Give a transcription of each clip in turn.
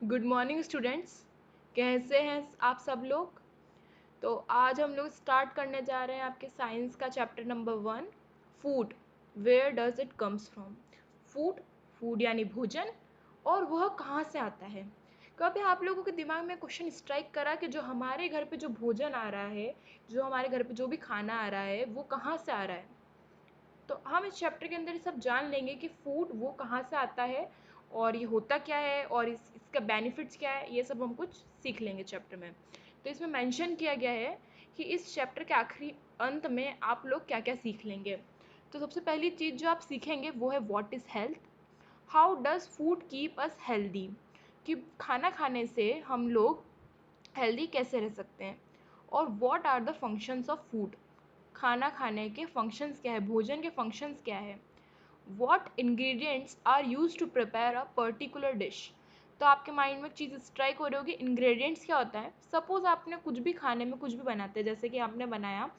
Good morning students. कैसे हैं आप सब लोग। तो आज हम लोग स्टार्ट करने जा रहे हैं आपके साइंस का chapter number 1, food. Where does it comes from. Food, food यानी भोजन, और वह कहाँ से आता है। कभी आप लोगों के दिमाग में क्वेश्चन स्ट्राइक करा कि जो हमारे घर पे जो भोजन आ रहा है, जो हमारे घर पे जो भी खाना आ रहा है, वो कहाँ से आ रहा है। तो हम इस चैप्टर के अंदर ये सब जान लेंगे कि फूड वो कहाँ से आता है और ये होता क्या है और इसका बेनिफिट्स क्या है, ये सब हम कुछ सीख लेंगे चैप्टर में। तो इसमें मेंशन किया गया है कि इस चैप्टर के आखिरी अंत में आप लोग क्या क्या सीख लेंगे। तो सबसे पहली चीज़ जो आप सीखेंगे वो है what is health. How does food keep us healthy, कि खाना खाने से हम लोग हेल्दी कैसे रह सकते हैं। और what are the functions of food, खाना खाने के फंक्शंस क्या है, भोजन के फंक्शंस क्या है। What ingredients are use to prepare a particular dish. तो आपके माइंड में एक चीज़ स्ट्राइक हो रही होगी, इंग्रेडिएंट्स क्या होता है। सपोज आपने कुछ भी खाने में कुछ भी बनाते हैं, जैसे कि आपने बनाया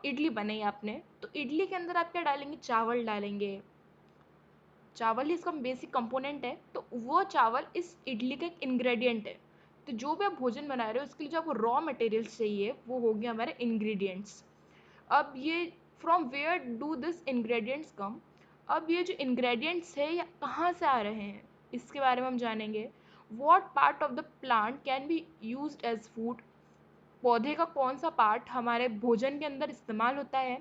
इडली बनाई आपने, तो इडली के अंदर आप क्या डालेंगे, चावल डालेंगे। चावल ही इसका बेसिक कंपोनेंट है, तो वो चावल इस इडली का एक इंग्रेडिएंट है। तो जो भी आप भोजन बना रहे हो उसके लिए जो आपको रॉ मटेरियल्स चाहिए वो हो गया हमारे इंग्रेडिएंट्स। अब ये from where do this ingredients come. अब ये जो इंग्रेडिएंट्स है ये कहाँ से आ रहे हैं, इसके बारे में हम जानेंगे। What part of the plant can be use as food, पौधे का कौन सा पार्ट हमारे भोजन के अंदर इस्तेमाल होता है।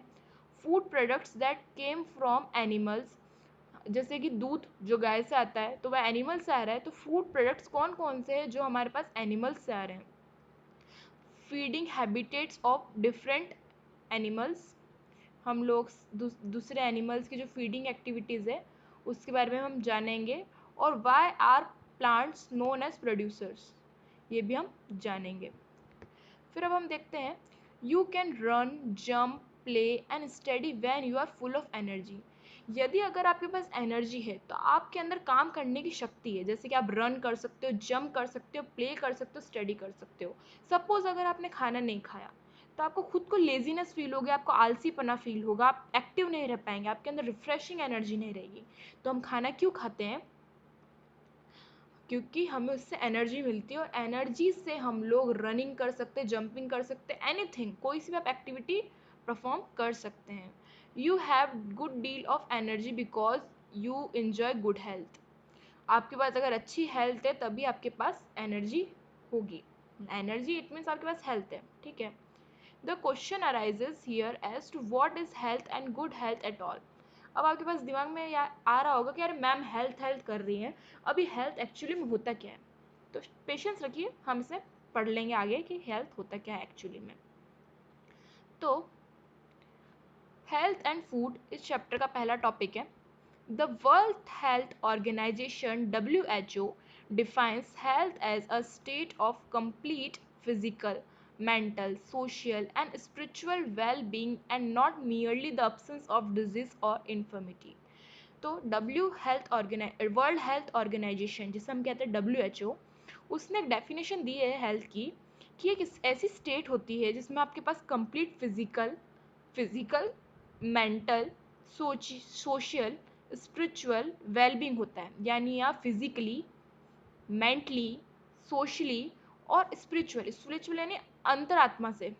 Food products that came from animals, जैसे कि दूध जो गाय से आता है तो वह एनिमल से आ रहा है, तो फूड प्रोडक्ट्स कौन कौन से हैं जो हमारे पास एनिमल्स से आ रहे हैं। Feeding habitats of different animals, हम लोग दूसरे एनिमल्स की जो फीडिंग एक्टिविटीज़ है उसके बारे में हम जानेंगे। और why are plants known as producers, ये भी हम जानेंगे। फिर अब हम देखते हैं, you can run, jump, play and study when you are full of energy. यदि अगर आपके पास एनर्जी है तो आपके अंदर काम करने की शक्ति है, जैसे कि आप रन कर सकते हो, जंप कर सकते हो, प्ले कर सकते हो, स्टडी कर सकते हो। सपोज अगर आपने खाना नहीं खाया तो आपको खुद को लेजीनेस फील होगा, आपको आलसीपना फील होगा, आप एक्टिव नहीं रह पाएंगे, आपके अंदर रिफ्रेशिंग एनर्जी नहीं रहेगी। तो हम खाना क्यों खाते हैं, क्योंकि हमें उससे एनर्जी मिलती है और एनर्जी से हम लोग रनिंग कर सकते हैं, जंपिंग कर सकते हैं, एनीथिंग, कोई सी भी आप एक्टिविटी परफॉर्म कर सकते हैं। You have good deal of energy because you enjoy good health. आपके पास अगर अच्छी हेल्थ है तभी आपके पास एनर्जी होगी। एनर्जी इट मीन्स आपके पास हेल्थ है, ठीक है। The question arises here as to what is health and good health at all. अब आपके पास दिमाग में या आ रहा होगा कि यार मैम हेल्थ हेल्थ कर रही हैं, अभी हेल्थ एक्चुअली में होता क्या है। तो पेशेंस रखिए, हम इसे पढ़ लेंगे आगे कि हेल्थ होता क्या है एक्चुअली में। तो हेल्थ एंड फूड इस चैप्टर का पहला टॉपिक है। The world health organization WHO defines health as a state of complete physical, mental, social, and spiritual well being and not merely the absence of disease or infirmity. तो world health organisation जिसे हम कहते हैं WHO, उसने एक definition दी है health की कि एक ऐसी स्टेट होती है जिसमें आपके पास complete physical, mental, social, spiritual wellbeing होता है। यानी आप फिजिकली, मेंटली, सोशली और स्पिरिचुअल यानी अंतरात्मा से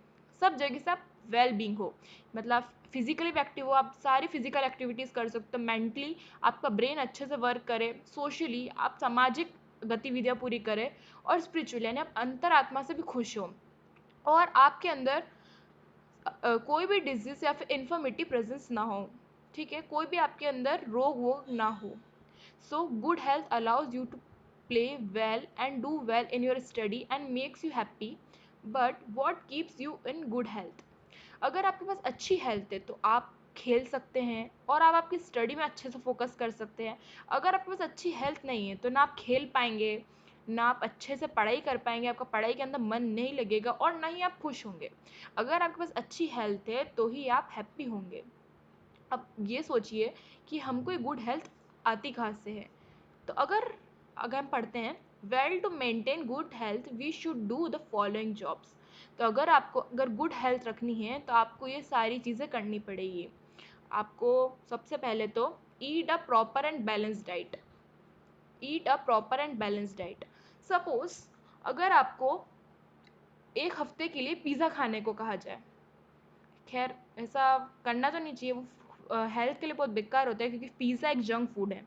सब जगह से आप वेल बींग हो। मतलब फिजिकली भी एक्टिव हो, आप सारी फिजिकल एक्टिविटीज़ कर सकते हो, मेंटली आपका ब्रेन अच्छे से वर्क करे, सोशली आप सामाजिक गतिविधियाँ पूरी करें, और स्पिरिचुअली यानी आप अंतरात्मा से भी खुश हो, और आपके अंदर कोई भी डिजीज या फिर इन्फर्मिटी प्रेजेंस ना हो। ठीक है, कोई भी आपके अंदर रोग वोग ना हो। So good health allows you to play well and do well in your study and makes you happy, but what keeps you in good health। अगर आपके पास अच्छी हेल्थ है तो आप खेल सकते हैं और आप आपकी स्टडी में अच्छे से फोकस कर सकते हैं। अगर आपके पास अच्छी हेल्थ नहीं है तो ना आप खेल पाएंगे, ना आप अच्छे से पढ़ाई कर पाएंगे, आपका पढ़ाई के अंदर मन नहीं लगेगा और ना ही आप खुश होंगे। अगर आपके पास अच्छी हेल्थ है तो ही आप हैप्पी होंगे। अब ये सोचिए कि हमको ये गुड हेल्थ आती कहाँ से है। तो अगर हम पढ़ते हैं, well to maintain good health we should do the following jobs. तो अगर गुड हेल्थ रखनी है तो आपको ये सारी चीज़ें करनी पड़ेगी। आपको सबसे पहले तो eat a proper and balance diet, eat a proper and balance diet. Suppose अगर आपको एक हफ्ते के लिए पिज़्ज़ा खाने को कहा जाए, खैर ऐसा करना तो नहीं चाहिए, वो हेल्थ के लिए बहुत बेकार होता है क्योंकि पिज़्ज़ा एक जंक फूड है।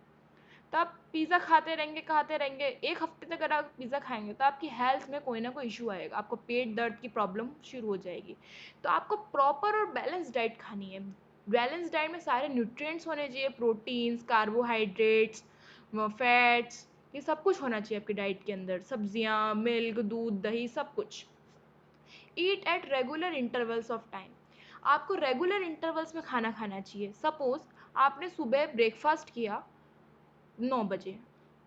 तो आप पिज़्ज़ा खाते रहेंगे, एक हफ्ते तक अगर आप पिज़्ज़ा खाएंगे तो आपकी हेल्थ में कोई ना कोई इशू आएगा, आपको पेट दर्द की प्रॉब्लम शुरू हो जाएगी। तो आपको प्रॉपर और बैलेंस डाइट खानी है। बैलेंस डाइट में सारे न्यूट्रिएंट्स होने चाहिए, प्रोटीन्स, कार्बोहाइड्रेट्स, फैट्स, ये सब कुछ होना चाहिए आपकी डाइट के अंदर, सब्जियां, मिल्क, दूध, दही, सब कुछ। Eat at regular intervals of time, आपको रेगुलर इंटरवल्स में खाना खाना चाहिए। सपोज आपने सुबह ब्रेकफास्ट किया 9 बजे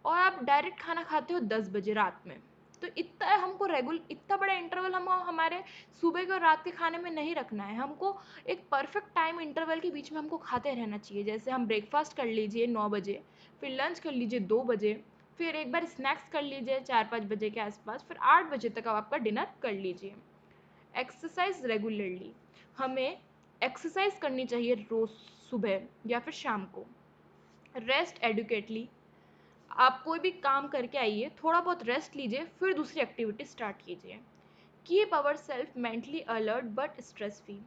और आप डायरेक्ट खाना खाते हो 10 बजे रात में, तो इतना हमको इतना बड़ा इंटरवल हम हमारे सुबह के और रात के खाने में नहीं रखना है। हमको एक परफेक्ट टाइम इंटरवल के बीच में हमको खाते रहना चाहिए। जैसे हम ब्रेकफास्ट कर लीजिए 9 बजे, फिर लंच कर लीजिए 2 बजे, फिर एक बार स्नैक्स कर लीजिए 4-5 बजे के आसपास, फिर 8 बजे तक आप आपका डिनर कर लीजिए। एक्सरसाइज रेगुलरली, हमें एक्सरसाइज करनी चाहिए रोज सुबह या फिर शाम को। रेस्ट एडुकेटली, आप कोई भी काम करके आइए, थोड़ा बहुत रेस्ट लीजिए, फिर दूसरी एक्टिविटी स्टार्ट कीजिए। Keep our self mentally alert but stress free,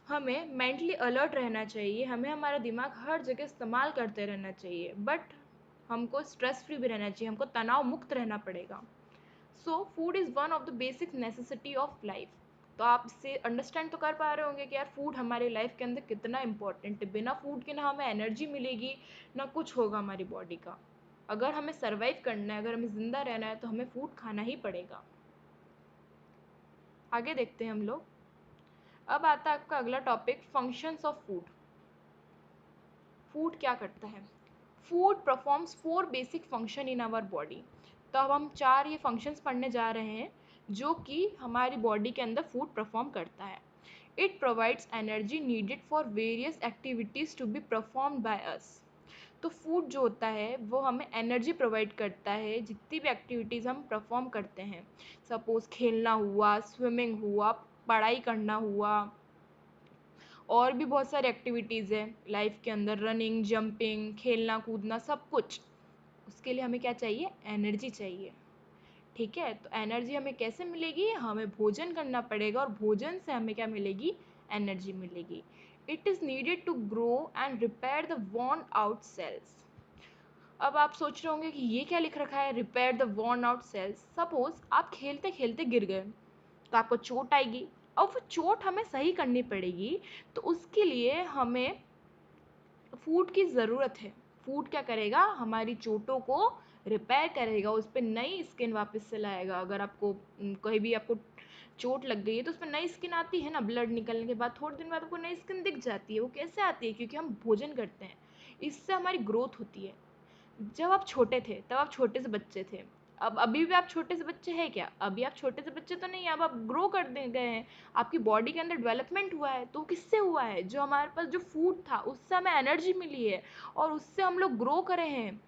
हमें मेंटली अलर्ट रहना चाहिए, हमें हमारा दिमाग हर जगह इस्तेमाल करते रहना चाहिए, बट हमको स्ट्रेस फ्री भी रहना चाहिए, हमको तनाव मुक्त रहना पड़ेगा। So food is one of the basic necessity of life. तो आप इससे अंडरस्टैंड तो कर पा रहे होंगे कि यार फूड हमारी लाइफ के अंदर कितना इंपॉर्टेंट है। बिना फूड के ना हमें एनर्जी मिलेगी, ना कुछ होगा हमारी बॉडी का। अगर हमें सर्वाइव करना है, अगर हमें ज़िंदा रहना है, तो हमें फूड खाना ही पड़ेगा। आगे देखते हैं हम लोग। अब आता है आपका अगला topic, functions of food. Food क्या करता है? Food performs 4 basic function in our body. तो अब हम 4 ये फंक्शंस पढ़ने जा रहे हैं जो कि हमारी बॉडी के अंदर फूड परफॉर्म करता है। It provides energy needed for various activities to be performed by us. तो फूड जो होता है वो हमें एनर्जी प्रोवाइड करता है जितनी भी एक्टिविटीज़ हम परफॉर्म करते हैं। सपोज़ खेलना हुआ, स्विमिंग हुआ, पढ़ाई करना हुआ, और भी बहुत सारी एक्टिविटीज़ है लाइफ के अंदर, रनिंग, जंपिंग, खेलना कूदना, सब कुछ। उसके लिए हमें क्या चाहिए? एनर्जी चाहिए। ठीक है, तो एनर्जी हमें कैसे मिलेगी? हमें भोजन करना पड़ेगा और भोजन से हमें क्या मिलेगी? एनर्जी मिलेगी। It is needed to grow and repair the worn out cells. अब आप सोच रहे होंगे कि ये क्या लिख रखा है, repair the worn out sales. Suppose आप खेलते खेलते गिर गए तो आपको चोट आएगी, और वो चोट हमें सही करनी पड़ेगी। तो उसके लिए हमें फूड की ज़रूरत है। फूड क्या करेगा? हमारी चोटों को रिपेयर करेगा, उस पर नई स्किन वापस से लाएगा। अगर आपको कहीं भी आपको चोट लग गई है तो उस पर नई स्किन आती है ना, ब्लड निकलने के बाद थोड़े दिन बाद आपको नई स्किन दिख जाती है। वो कैसे आती है? क्योंकि हम भोजन करते हैं, इससे हमारी ग्रोथ होती है। जब आप छोटे थे तब आप छोटे से बच्चे थे, अब अभी भी आप छोटे से बच्चे हैं क्या? अभी आप छोटे से बच्चे तो नहीं हैं, अब आप ग्रो कर दे गए हैं, आपकी बॉडी के अंदर डेवलपमेंट हुआ है। तो किससे हुआ है? जो हमारे पास जो फूड था उससे हमें एनर्जी मिली है और उससे हम लोग ग्रो करे हैं।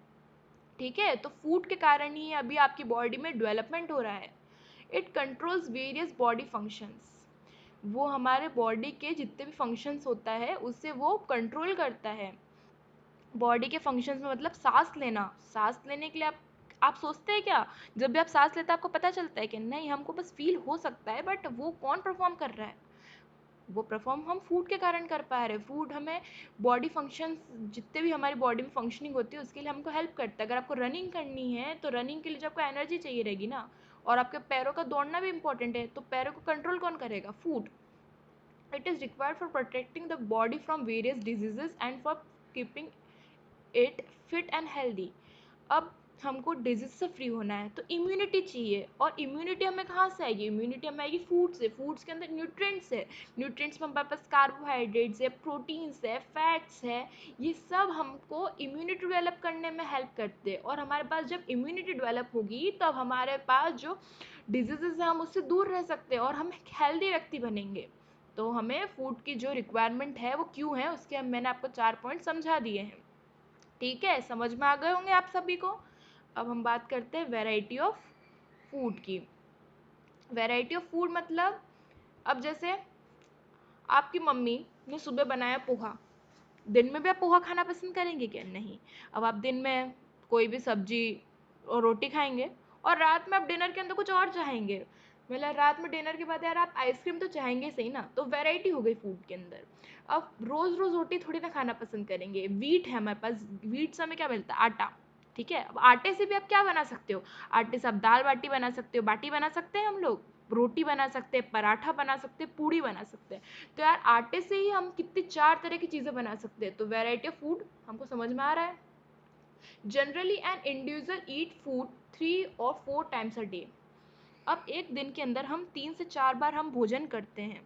ठीक है, तो फूड के कारण ही अभी आपकी बॉडी में डेवलपमेंट हो रहा है। It controls various body functions, वो हमारे बॉडी के जितने भी फंक्शंस होता है उससे वो कंट्रोल करता है। बॉडी के फंक्शंस में मतलब सांस लेने के लिए आप सोचते हैं क्या? जब भी आप सांस लेते हैं आपको पता चलता है कि नहीं? हमको बस फील हो सकता है, बट वो कौन परफॉर्म कर रहा है? वो परफॉर्म हम फूड के कारण कर पा रहे हैं। फूड हमें बॉडी फंक्शंस, जितने भी हमारी बॉडी में फंक्शनिंग होती है उसके लिए हमको हेल्प करता है। अगर आपको रनिंग करनी है तो रनिंग के लिए जो आपको एनर्जी चाहिए रहेगी ना, और आपके पैरों का दौड़ना भी इंपॉर्टेंट है, तो पैरों को कंट्रोल कौन करेगा? Food. It is required for protecting the body from various diseases and for keeping it fit and healthy. अब हमको डिजीज से फ्री होना है तो इम्यूनिटी चाहिए, और इम्यूनिटी हमें कहाँ से आएगी? इम्यूनिटी हमें आएगी फूड से। फूड्स के अंदर न्यूट्रिएंट्स है, न्यूट्रिएंट्स में हमारे पास कार्बोहाइड्रेट्स है, प्रोटीन्स है, फैट्स है, ये सब हमको इम्यूनिटी डेवलप करने में हेल्प करते हैं। और हमारे पास जब इम्यूनिटी डेवलप होगी तब हमारे पास जो डिजीजेज है हम उससे दूर रह सकते हैं और हम एक हेल्दी व्यक्ति बनेंगे। तो हमें फूड की जो रिक्वायरमेंट है वो क्यों है, उसके मैंने आपको 4 पॉइंट समझा दिए हैं। ठीक है, समझ में आ गए होंगे आप सभी को। अब हम बात करते हैं वैरायटी ऑफ फूड की। वैरायटी ऑफ फूड मतलब, अब जैसे आपकी मम्मी ने सुबह बनाया पोहा, दिन में भी आप पोहा खाना पसंद करेंगे क्या? नहीं। अब आप दिन में कोई भी सब्जी और रोटी खाएंगे, और रात में आप डिनर के अंदर कुछ और चाहेंगे, मतलब रात में डिनर के बाद यार आप आइसक्रीम तो चाहेंगे सही ना, तो वैरायटी हो गई फूड के अंदर। अब रोज रोज रोटी थोड़ी ना खाना पसंद करेंगे, वीट है हमारे पास, वीट से हमें क्या मिलता है, आटा। ठीक है, अब आटे से भी आप क्या बना सकते हो, आटे से आप दाल बाटी बना सकते हो, बाटी बना सकते हैं हम लोग, रोटी बना सकते हैं, पराठा बना सकते हैं, पूड़ी बना सकते हैं। तो यार आटे से ही हम कितनी 4 तरह की चीज़ें बना सकते हैं, तो वैरायटी ऑफ फूड हमको समझ में आ रहा है। Generally an individual eat food 3 or 4 times a day. अब एक दिन के अंदर हम 3 से 4 बार हम भोजन करते हैं।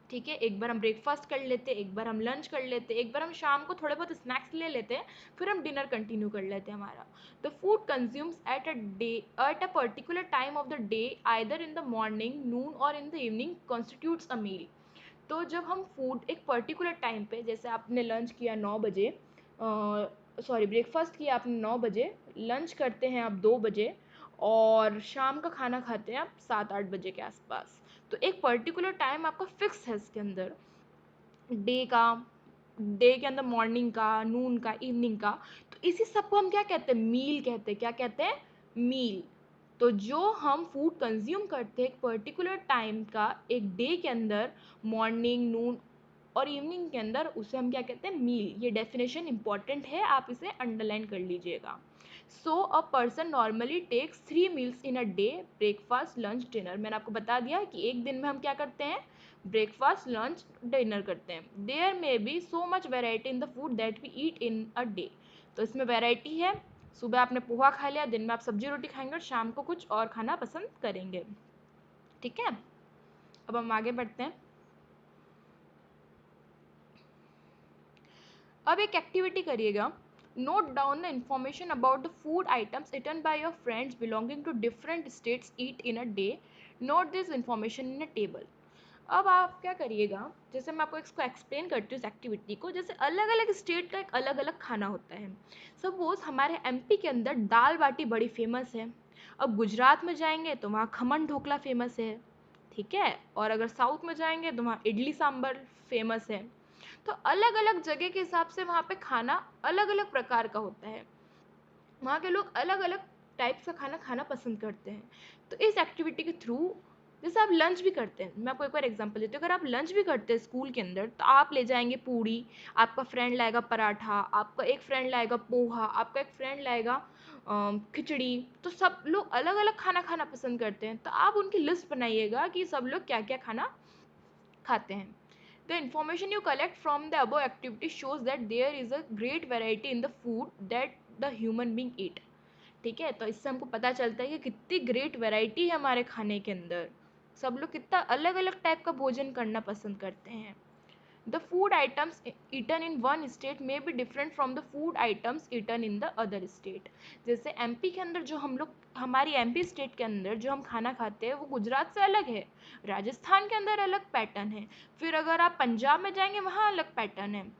ठीक है, एक बार हम ब्रेकफास्ट कर लेते हैं, एक बार हम लंच कर लेते हैं, एक बार हम शाम को थोड़े बहुत स्नैक्स ले लेते हैं, फिर हम डिनर कंटिन्यू कर लेते हैं हमारा। The food consumes at a particular time of the day, either in the morning, noon और in the evening, constitutes a meal. तो जब हम फूड एक पर्टिकुलर टाइम पे, जैसे आपने लंच किया 9 बजे, सॉरी ब्रेकफास्ट किया आपने 9 बजे, लंच करते हैं आप 2 बजे, और शाम का खाना खाते हैं आप 7-8 बजे के आसपास। तो एक पर्टिकुलर टाइम आपका फिक्स है इसके अंदर, डे का, डे के अंदर मॉर्निंग का, नून का, इवनिंग का। तो इसी सबको हम क्या कहते हैं, मील कहते हैं। क्या कहते हैं, मील। तो जो हम फूड कंज्यूम करते हैं एक पर्टिकुलर टाइम का, एक डे के अंदर, मॉर्निंग, नून और इवनिंग के अंदर, उसे हम क्या कहते हैं, मील। ये डेफिनेशन इंपॉर्टेंट है, आप इसे अंडरलाइन कर लीजिएगा। So a person normally takes 3 meals in a day, breakfast, lunch, dinner. मैंने आपको बता दिया कि एक दिन में हम क्या करते हैं, ब्रेकफास्ट, लंच, डिनर करते हैं। There may be so much variety in the food that we eat in a day. तो इसमें वेराइटी है, सुबह आपने पोहा खा लिया, दिन में आप सब्जी रोटी खाएंगे, और शाम को कुछ और खाना पसंद करेंगे। ठीक है, अब हम आगे बढ़ते हैं। अब एक एक्टिविटी करिएगा, note down the information about the food items eaten by your friends belonging to different states eat in a day. Note this information in a table. अब आप क्या करिएगा, जैसे मैं आपको इसको एक्सप्लेन करती हूँ इस एक्टिविटी को, जैसे अलग अलग स्टेट का एक अलग अलग खाना होता है। सपोज हमारे एमपी के अंदर दाल बाटी बड़ी फेमस है। अब गुजरात में जाएंगे तो वहाँ खमन ढोकला फेमस है। ठीक है, और अगर साउथ में जाएंगे तो वहाँ इडली सांभर फेमस है। तो अलग अलग जगह के हिसाब से वहाँ पे खाना अलग अलग प्रकार का होता है, वहाँ के लोग अलग अलग टाइप्स का खाना खाना पसंद करते हैं। तो इस एक्टिविटी के थ्रू, जैसे आप लंच भी करते हैं, मैं आपको एक बार एग्जांपल देती हूँ, अगर आप लंच भी करते हैं स्कूल के अंदर, तो आप ले जाएंगे पूड़ी, आपका फ्रेंड लाएगा पराठा, आपका एक फ्रेंड लाएगा पोहा, आपका एक फ्रेंड लाएगा खिचड़ी। तो सब लोग अलग अलग खाना खाना पसंद करते हैं, तो आप उनकी लिस्ट बनाइएगा कि सब लोग क्या क्या खाना खाते हैं। The information you collect from the above activity shows that there is a great variety in the food that the human being eat. ठीक है, तो इससे हमको पता चलता है कि कितनी ग्रेट वैरायटी है हमारे खाने के अंदर, सब लोग कितना अलग अलग टाइप का भोजन करना पसंद करते हैं। The food items eaten in one state may be different from the food items eaten in the other state. जैसे एमपी के अंदर जो हम लोग, हमारी एमपी स्टेट के अंदर जो हम खाना खाते हैं वो गुजरात से अलग है, राजस्थान के अंदर अलग पैटर्न है, फिर अगर आप पंजाब में जाएंगे वहाँ अलग पैटर्न है।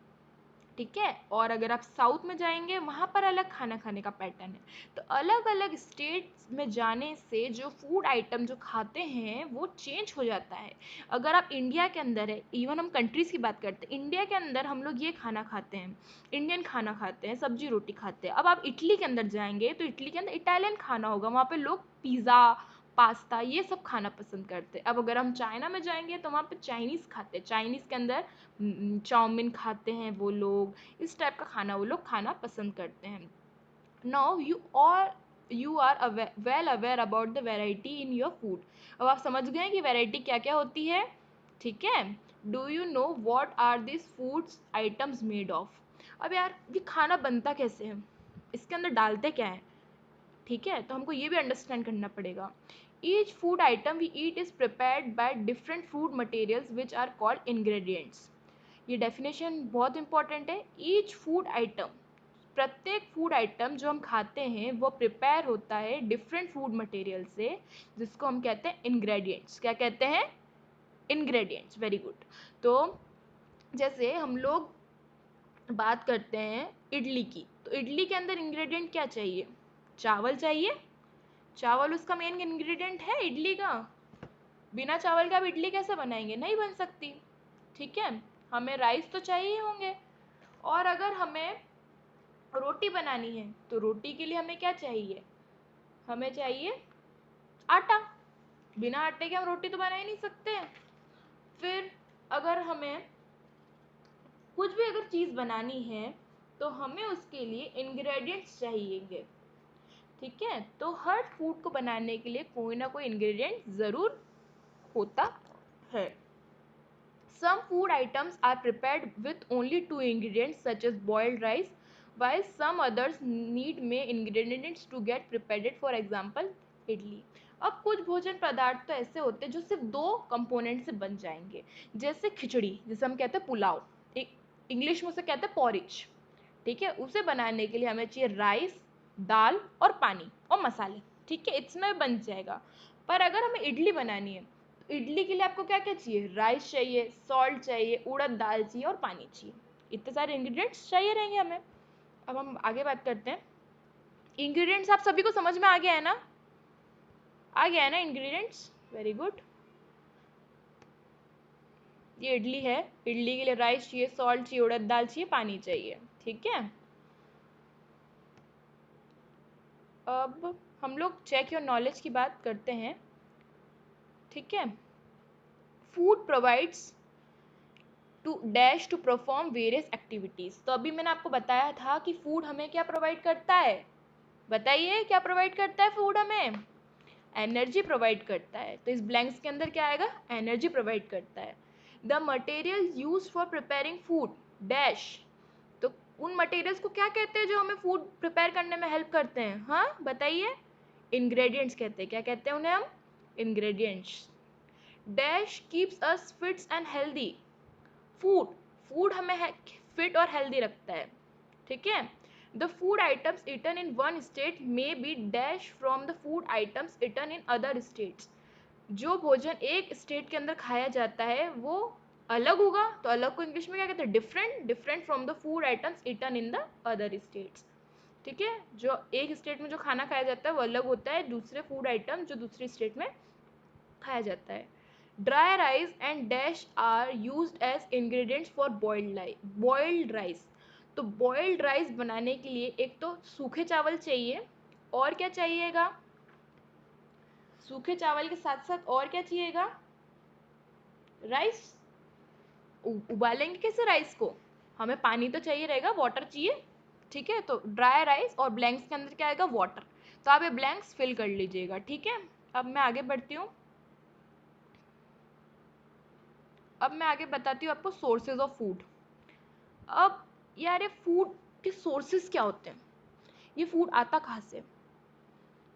ठीक है, और अगर आप साउथ में जाएंगे वहाँ पर अलग खाना खाने का पैटर्न है। तो अलग अलग स्टेट्स में जाने से जो फूड आइटम जो खाते हैं वो चेंज हो जाता है। अगर आप इंडिया के अंदर है, इवन हम कंट्रीज़ की बात करते हैं, इंडिया के अंदर हम लोग ये खाना खाते हैं, इंडियन खाना खाते हैं, सब्जी रोटी खाते हैं। अब आप इटली के अंदर जाएंगे तो इटली के अंदर इटालियन खाना होगा, वहाँ पे लोग पिज़्ज़ा, पास्ता ये सब खाना पसंद करते हैं। अब अगर हम चाइना में जाएंगे तो वहाँ पे चाइनीज़ खाते हैं, चाइनीज़ के अंदर चाउमीन खाते हैं वो लोग, इस टाइप का खाना वो लोग खाना पसंद करते हैं। Now you are well aware about the variety in your food. अब आप समझ गए कि वेराइटी क्या क्या होती है। ठीक है, do you know what are this foods items made of. अब यार ये खाना बनता कैसे है, इसके अंदर डालते क्या है। ठीक है, तो हमको ये भी अंडरस्टैंड करना पड़ेगा। Each food item we eat is prepared by different food materials which are called ingredients. ये डेफिनेशन बहुत इंपॉर्टेंट है। ईच फूड आइटम, प्रत्येक फूड आइटम जो हम खाते हैं वो प्रिपेयर होता है डिफरेंट फूड मटेरियल से, जिसको हम कहते हैं इंग्रेडिएंट्स। क्या कहते हैं, इंग्रेडिएंट्स। Very good. तो जैसे हम लोग बात करते हैं इडली की, तो इडली के अंदर इंग्रेडिएंट क्या चाहिए, चावल चाहिए। चावल उसका मेन इंग्रेडिएंट है इडली का, बिना चावल का आप इडली कैसे बनाएंगे, नहीं बन सकती। ठीक है, हमें राइस तो चाहिए होंगे। और अगर हमें रोटी बनानी है तो रोटी के लिए हमें क्या चाहिए, हमें चाहिए आटा, बिना आटे के हम रोटी तो बना ही नहीं सकते। फिर अगर हमें कुछ भी अगर चीज़ बनानी है तो हमें उसके लिए इंग्रेडिएंट्स चाहिएंगे, ठीक है। तो हर फूड को बनाने के लिए कोई ना कोई इंग्रेडिएंट ज़रूर होता है। Some food items are prepared with only two ingredients such as boiled rice, while some others need main ingredients to get prepared. For example, idli. अब कुछ भोजन पदार्थ तो ऐसे होते हैं जो सिर्फ दो कंपोनेंट से बन जाएंगे, जैसे खिचड़ी जिसे हम कहते हैं पुलाव, इंग्लिश में उसे कहते हैं पॉरिज, ठीक है। उसे बनाने के लिए हमें चाहिए राइस, दाल और पानी और मसाले, ठीक है, इतना बन जाएगा। पर अगर हमें इडली बनानी है तो इडली के लिए आपको क्या क्या चाहिए, राइस चाहिए, सॉल्ट चाहिए, उड़द दाल चाहिए और पानी चाहिए, इतने सारे इंग्रेडिएंट्स चाहिए रहेंगे हमें। अब हम आगे बात करते हैं। इंग्रेडिएंट्स आप सभी को समझ में आ गया है ना, आ गया है ना इंग्रेडिएंट्स, वेरी गुड। ये इडली है, इडली के लिए राइस चाहिए, सॉल्ट चाहिए, उड़द दाल चाहिए, पानी चाहिए, ठीक है। अब हम लोग चेक योर नॉलेज की बात करते हैं, ठीक है। Food provides to dash to perform various activities. तो अभी मैंने आपको बताया था कि फूड हमें क्या प्रोवाइड करता है, बताइए क्या प्रोवाइड करता है फूड हमें, एनर्जी प्रोवाइड करता है। तो इस ब्लैंक्स के अंदर क्या आएगा, एनर्जी प्रोवाइड करता है। The material use for preparing food dash, तो उन मटेरियल्स को क्या कहते हैं जो हमें फूड प्रिपेयर करने में हेल्प करते हैं, हाँ बताइए, इंग्रेडिएंट्स कहते हैं। क्या कहते हैं उन्हें हम, ingredients. Dash keeps us fits and healthy, food, food हमें फिट और हेल्दी रखता है, ठीक है। The food items eaten in one state may be dash from the food items eaten in other states, जो भोजन एक स्टेट के अंदर खाया जाता है वो अलग होगा, तो अलग को इंग्लिश में क्या कहते हैं, different, different from the food items eaten in the other states, ठीक है। जो एक स्टेट में जो खाना खाया जाता है वो अलग होता है दूसरे फूड आइटम जो दूसरी स्टेट में खाया जाता है। Dry rice and dash are used as ingredients for boiled rice, तो बॉइल्ड राइस बनाने के लिए एक तो सूखे चावल चाहिए, और क्या चाहिएगा, सूखे चावल के साथ साथ और क्या चाहिएगा, राइस। उबालेंगे कैसे राइस को, हमें पानी तो चाहिए रहेगा, वाटर चाहिए, ठीक है। तो ड्राई राइस और ब्लैंक्स के अंदर क्या आएगा, वाटर। तो आप ये ब्लैंक्स फिल कर लीजिएगा, ठीक है। अब मैं आगे बढ़ती हूँ, अब मैं आगे बताती हूँ आपको सोर्सेज ऑफ फूड। अब यार ये फूड के सोर्सेज क्या होते हैं, ये फूड आता कहाँ से,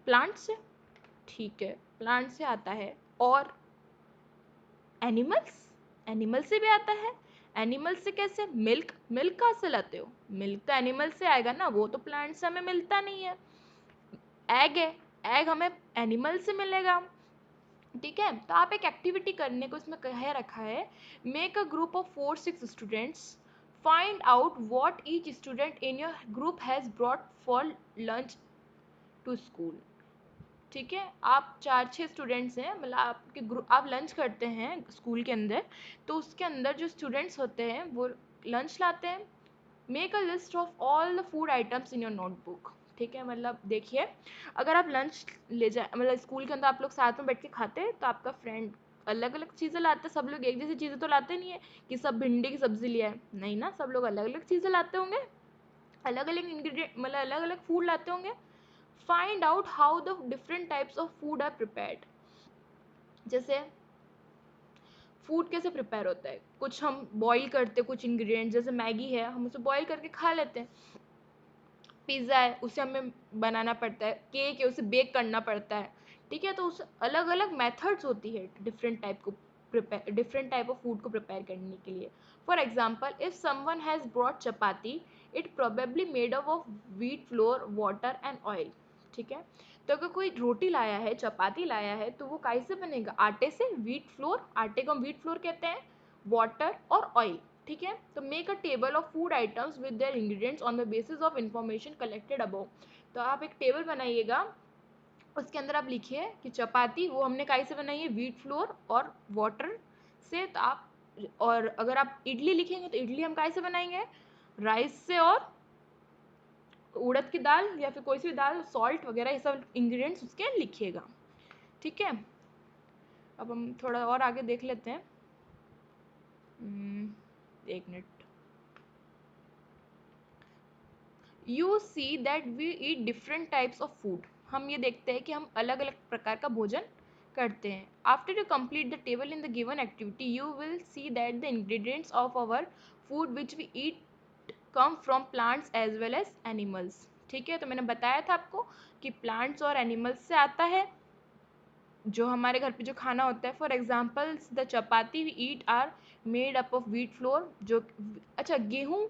प्लांट से, ठीक है, प्लांट से आता है। और एनिमल्स, एनिमल से भी आता है। एनिमल से कैसे, मिल्क, मिल्क कहाँ से लाते हो, मिल्क तो एनिमल से आएगा ना, वो तो प्लांट से हमें मिलता नहीं है। एग है, एग हमें एनिमल से मिलेगा, ठीक है। तो आप एक एक्टिविटी करने को इसमें कह रखा है, make a group of 4-6 students, find out what each student in your group has brought for lunch to school, ठीक है। आप 4-6 स्टूडेंट्स हैं, मतलब आपके ग्रुप, आप लंच करते हैं स्कूल के अंदर, तो उसके अंदर जो स्टूडेंट्स होते हैं वो लंच लाते हैं। Make a list of all the food items in your notebook, ठीक है। मतलब देखिए, अगर आप लंच ले जाए, मतलब स्कूल के अंदर आप लोग साथ में बैठ के खाते हैं, तो आपका फ्रेंड अलग अलग चीज़ें लाते हैं, सब लोग एक जैसी चीज़ें तो लाते नहीं है कि सब भिंडी की सब्जी लिया है, नहीं ना, सब लोग अलग अलग चीज़ें लाते होंगे, अलग अलग इंग्रेडिएंट, मतलब अलग अलग फूड लाते होंगे। Find out how the different types of food are prepared, जैसे फूड कैसे प्रिपेयर होता है, कुछ हम बॉईल करते हैं, कुछ इंग्रेडिएंट्स जैसे मैगी है हम उसे बॉईल करके खा लेते हैं, पिज़्ज़ा है उसे हमें बनाना पड़ता है, केक है उसे बेक करना पड़ता है, ठीक है। तो उस अलग अलग मेथड्स होती है डिफरेंट टाइप को prepare, different type of food को प्रिपेयर करने के लिए। For example, if someone has brought chapati, it probably made up of wheat floor, water and oil, ठीक है। तो अगर कोई रोटी लाया है, चपाती लाया है, तो वो कैसे बनेगा, आटे से, व्हीट फ्लोर, आटे को हम व्हीट फ्लोर कहते हैं, वाटर और ऑयल, ठीक है। तो make a table of food items with their ingredients on the basis of information collected above, तो आप एक टेबल बनाइएगा, उसके अंदर आप लिखिए कि चपाती वो हमने काहे से बनाई है, व्हीट फ्लोर और वाटर से, तो आप, और अगर आप इडली लिखेंगे तो इडली हम काहे से बनाएंगे, राइस से और उड़द की दाल या फिर कोई सी भी दाल, सॉल्ट वगैरह ये सब इंग्रेडिएंट्स उसके लिखिएगा, ठीक है। अब हम थोड़ा और आगे देख लेते हैं। एक minute. You see that we eat different types of food. हम ये देखते हैं कि हम अलग अलग प्रकार का भोजन करते हैं। After you complete the table in the given activity you will see that the ingredients of our food which we eat come from plants as well as animals, ठीक है। तो मैंने बताया था आपको कि प्लांट्स और एनिमल्स से आता है जो हमारे घर पे जो खाना होता है। For example the chapati we eat are made up of wheat flour, जो अच्छा गेहूँ,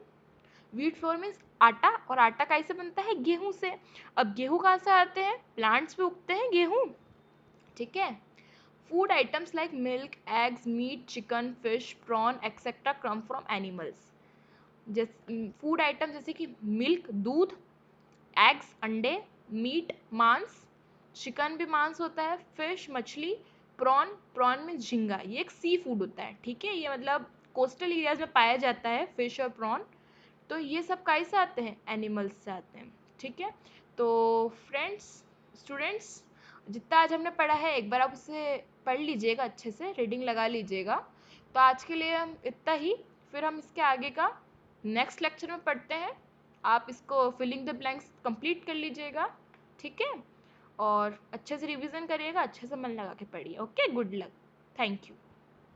व्हीट फ्लोर मीन्स आटा, और आटा कैसे बनता है, गेहूं से। अब गेहूं कहाँ से आते हैं, प्लांट्स पे उगते हैं गेहूं, ठीक है। Food items like milk, eggs, meat, chicken, fish, prawn etcetera come from animals. जैसे फूड आइटम जैसे कि मिल्क दूध, एग्स अंडे, मीट मांस, चिकन भी मांस होता है, फिश मछली, प्रॉन, प्रॉन में झींगा, ये एक सी फूड होता है, ठीक है। ये मतलब कोस्टल एरियाज में पाया जाता है फिश और प्रॉन। तो ये सब काहे से आते हैं, एनिमल्स से आते हैं, ठीक है। तो फ्रेंड्स, स्टूडेंट्स, जितना आज हमने पढ़ा है एक बार आप उसे पढ़ लीजिएगा, अच्छे से रीडिंग लगा लीजिएगा। तो आज के लिए हम इतना ही, फिर हम इसके आगे का नेक्स्ट लेक्चर में पढ़ते हैं। आप इसको फिलिंग द ब्लैंक्स कंप्लीट कर लीजिएगा, ठीक है। और अच्छे से रिवीजन करिएगा, अच्छे से मन लगा के पढ़िए। Okay, good luck, thank you.